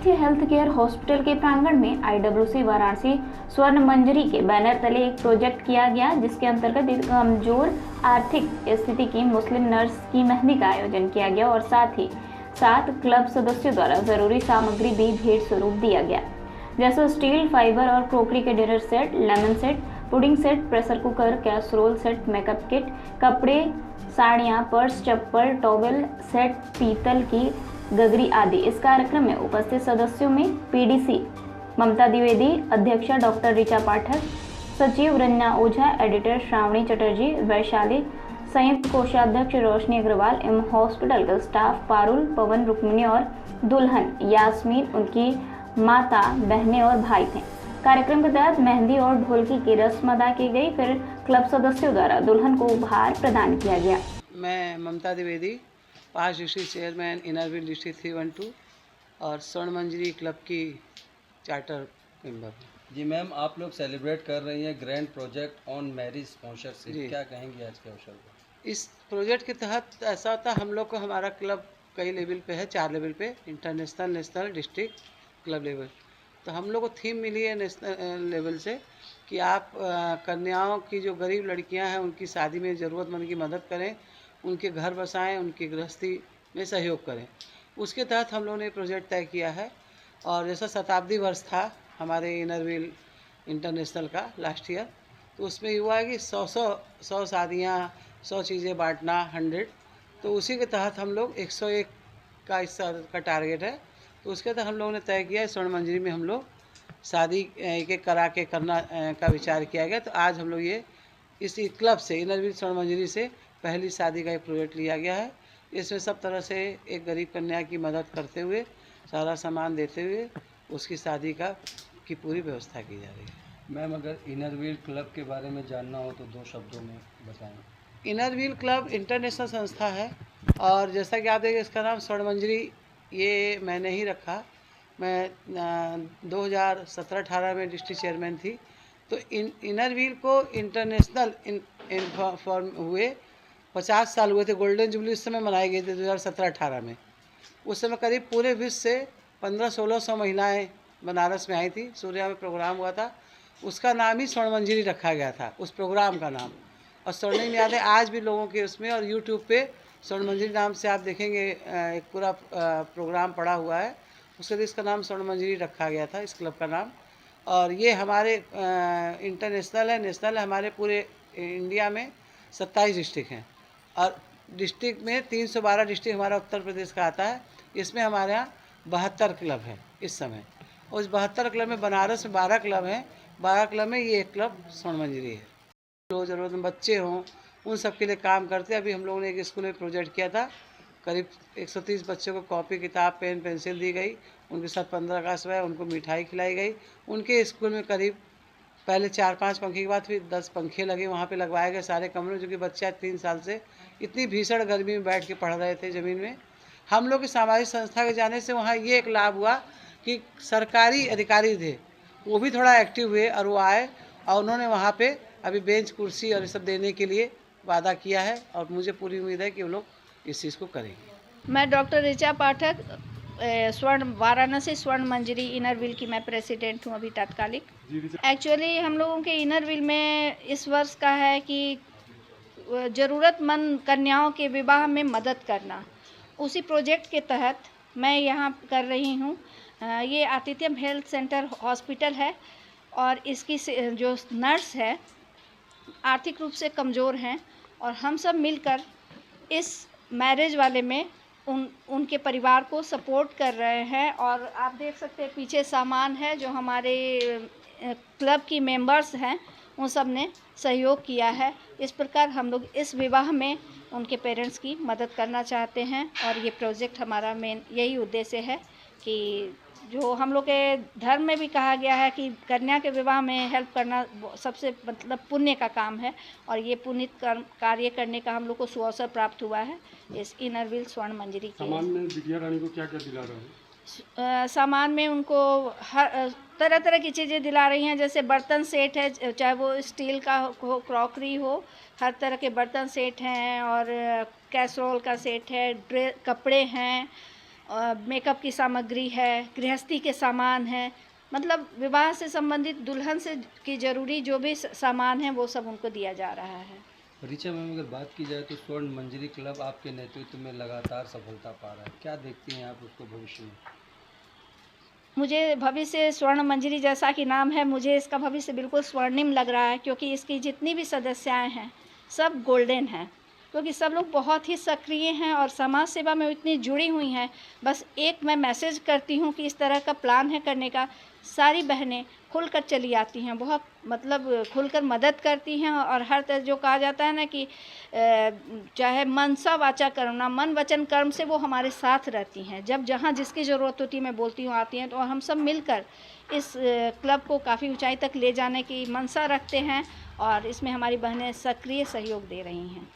आतिथ्य health care hospital के प्रांगण में IWC वाराणसी स्वर्ण मंजरी के बैनर तले एक प्रोजेक्ट किया गया, जिसके अंतर्गत एक कमजोर आर्थिक स्थिति की मुस्लिम नर्स की मेहंदी का आयोजन किया गया और साथ ही 7 क्लब सदस्यों द्वारा जरूरी सामग्री भी भेंट स्वरूप दिया गया, जैसे स्टील, फाइबर और क्रोकरी के dinner set, lemon set, pudding set, pressure cooker, casserole set, makeup kit, कपड़े, साड़ियाँ, पर्स, चप्पल, टॉवेल सेट, पीतल की गगरी आदि। इस कार्यक्रम में उपस्थित सदस्यों में PDC ममता द्विवेदी, अध्यक्षा डॉक्टर ऋचा पाठक, सचिव रंजना ओझा, एडिटर श्रावणी चटर्जी, वैशाली, संयुक्त कोषाध्यक्ष रोशनी अग्रवाल एवं हॉस्पिटल का स्टाफ पारुल, पवन, रुक्मिणी और दुल्हन यास्मीन, उनकी माता, बहनें और भाई थे। कार्यक्रम के तहत मेहंदी और ढोलकी की रस्म अदा की गई। फिर क्लब सदस्यों द्वारा दुल्हन को उपहार प्रदान किया गया। मैं Mamta Dwivedi, 5 district chairman, Inner Wheel district 312 और स्वर्ण मंजरी क्लब की चार्टर मेंबर हूँ। जी मैम, आप लोग सेलिब्रेट कर रही हैं grand project on marriage sponsorship, क्या कहेंगी आज के अवसर पर? इस प्रोजेक्ट के तहत ऐसा होता है, हम लोग को हमारा क्लब कई लेवल पे है, 4 लेवल पे, international, national, district, club level. तो हम लोग को थीम मिली है नेशनल लेवल से कि आप कन्याओं की जो गरीब लड़कियां हैं उनकी शादी में ज़रूरतमंद की मदद करें, उनके घर बसाएं, उनकी गृहस्थी में सहयोग करें। उसके तहत हम लोगों ने प्रोजेक्ट तय किया है। और जैसा शताब्दी वर्ष था हमारे इनरव्हील इंटरनेशनल का लास्ट ईयर, तो उसमें ये हुआ है कि 100 शादियाँ, 100 चीज़ें बांटना, 100। तो उसी के तहत हम लोग 101 का इस साल का टारगेट है। तो उसके तहत हम लोगों ने तय किया है स्वर्ण मंजरी में हम लोग शादी एक एक करा के करना का विचार किया गया। तो आज हम लोग ये इस क्लब से, इनरव्हील स्वर्ण मंजरी से पहली शादी का एक प्रोजेक्ट लिया गया है। इसमें सब तरह से एक गरीब कन्या की मदद करते हुए, सारा सामान देते हुए उसकी शादी की पूरी व्यवस्था की जा रही है। मैम, अगर इनरव्हील क्लब के बारे में जानना हो तो 2 शब्दों में बताएं। इनरव्हील क्लब इंटरनेशनल संस्था है और जैसा कि आप देखें इसका नाम स्वर्ण मंजरी ये मैंने ही रखा। मैं 2017-18 में डिस्ट्रिक्ट चेयरमैन थी। तो इनरव्हील को इंटरनेशनल फॉर्म हुए 50 साल हुए थे। गोल्डन जुबली उस समय मनाई गई थी 2017-18 में। उस समय करीब पूरे विश्व से 1500-1600 महिलाएं बनारस में आई थी। सूर्या में प्रोग्राम हुआ था, उसका नाम ही स्वर्ण मंजरी रखा गया था, उस प्रोग्राम का नाम। और स्वर्णिम यादें आज भी लोगों के उसमें, और यूट्यूब पे स्वर्ण मंजरी नाम से आप देखेंगे एक पूरा प्रोग्राम पड़ा हुआ है। उसके लिए इसका नाम स्वर्ण मंजरी रखा गया था, इस क्लब का नाम। और ये हमारे इंटरनेशनल है, नेशनल है। हमारे पूरे इंडिया में 27 डिस्ट्रिक्ट हैं और डिस्ट्रिक्ट में 312 डिस्ट्रिक्ट हमारा उत्तर प्रदेश का आता है। इसमें हमारे यहाँ 72 क्लब हैं इस समय। और उस 72 क्लब में बनारस में 12 क्लब हैं। 12 क्लब में ये एक क्लब स्वर्ण मंजरी है। जो ज़रूरतमंद बच्चे हों उन सब के लिए काम करते हैं। अभी हम लोगों ने एक स्कूल में प्रोजेक्ट किया था, करीब 130 बच्चों को कॉपी, किताब, पेन, पेंसिल दी गई। उनके साथ 15 अगस्त हुआ, उनको मिठाई खिलाई गई। उनके स्कूल में करीब पहले 4-5 पंखे की बात, फिर 10 पंखे लगे वहाँ पे लगवाए गए सारे कमरों, जो कि बच्चा 3 साल से इतनी भीषण गर्मी में बैठ के पढ़ रहे थे ज़मीन में। हम लोग की सामाजिक संस्था के जाने से वहाँ ये एक लाभ हुआ कि सरकारी अधिकारी थे, वो भी थोड़ा एक्टिव हुए और वो आए और उन्होंने वहाँ पे अभी बेंच, कुर्सी और ये सब देने के लिए वादा किया है। और मुझे पूरी उम्मीद है कि वो लोग इस चीज़ को करेंगे। मैं डॉक्टर ऋचा पाठक, वाराणसी स्वर्ण मंजरी इनरव्हील की मैं प्रेसिडेंट हूँ अभी तात्कालिक। एक्चुअली हम लोगों के इनरव्हील में इस वर्ष का है कि ज़रूरतमंद कन्याओं के विवाह में मदद करना। उसी प्रोजेक्ट के तहत मैं यहाँ कर रही हूँ। ये आतिथ्यम हेल्थ सेंटर हॉस्पिटल है और इसकी जो नर्स है आर्थिक रूप से कमज़ोर हैं और हम सब मिलकर इस मैरिज वाले में उनके परिवार को सपोर्ट कर रहे हैं। और आप देख सकते हैं पीछे सामान है जो हमारे क्लब की मेंबर्स हैं उन सब ने सहयोग किया है। इस प्रकार हम लोग इस विवाह में उनके पेरेंट्स की मदद करना चाहते हैं और ये प्रोजेक्ट हमारा मेन यही उद्देश्य है कि जो हम लोग के धर्म में भी कहा गया है कि कन्या के विवाह में हेल्प करना सबसे मतलब पुण्य का काम है। और ये पुण्य कार्य करने का हम लोग को सुअवसर प्राप्त हुआ है इस इनरव्हील स्वर्ण मंजरी के। सामान में बिटिया रानी को क्या क्या दिला रहे हैं? सामान में उनको हर तरह तरह की चीज़ें दिला रही हैं, जैसे बर्तन सेट है, चाहे वो स्टील का हो, क्रॉकरी हो, हर तरह के बर्तन सेट हैं और कैसरोल का सेट है, कपड़े हैं, मेकअप की सामग्री है, गृहस्थी के सामान है, मतलब विवाह से संबंधित दुल्हन से की ज़रूरी जो भी सामान है वो सब उनको दिया जा रहा है। ऋचा मैम, अगर बात की जाए तो स्वर्ण मंजरी क्लब आपके नेतृत्व में लगातार सफलता पा रहा है, क्या देखती हैं आप उसको भविष्य में? मुझे भविष्य स्वर्ण मंजरी जैसा कि नाम है, मुझे इसका भविष्य बिल्कुल स्वर्णिम लग रहा है, क्योंकि इसकी जितनी भी सदस्याएं हैं सब गोल्डन हैं, क्योंकि सब लोग बहुत ही सक्रिय हैं और समाज सेवा में इतनी जुड़ी हुई हैं। बस एक मैं मैसेज करती हूँ कि इस तरह का प्लान है करने का, सारी बहनें खुलकर चली आती हैं, बहुत मतलब खुलकर मदद करती हैं। और हर तरह जो कहा जाता है ना कि चाहे मनसा वाचा कर्मणा, मन वचन कर्म से वो हमारे साथ रहती हैं। जब जहाँ जिसकी ज़रूरत होती है मैं बोलती हूँ आती हैं, तो हम सब मिलकर इस क्लब को काफ़ी ऊंचाई तक ले जाने की मंशा रखते हैं और इसमें हमारी बहनें सक्रिय सहयोग दे रही हैं।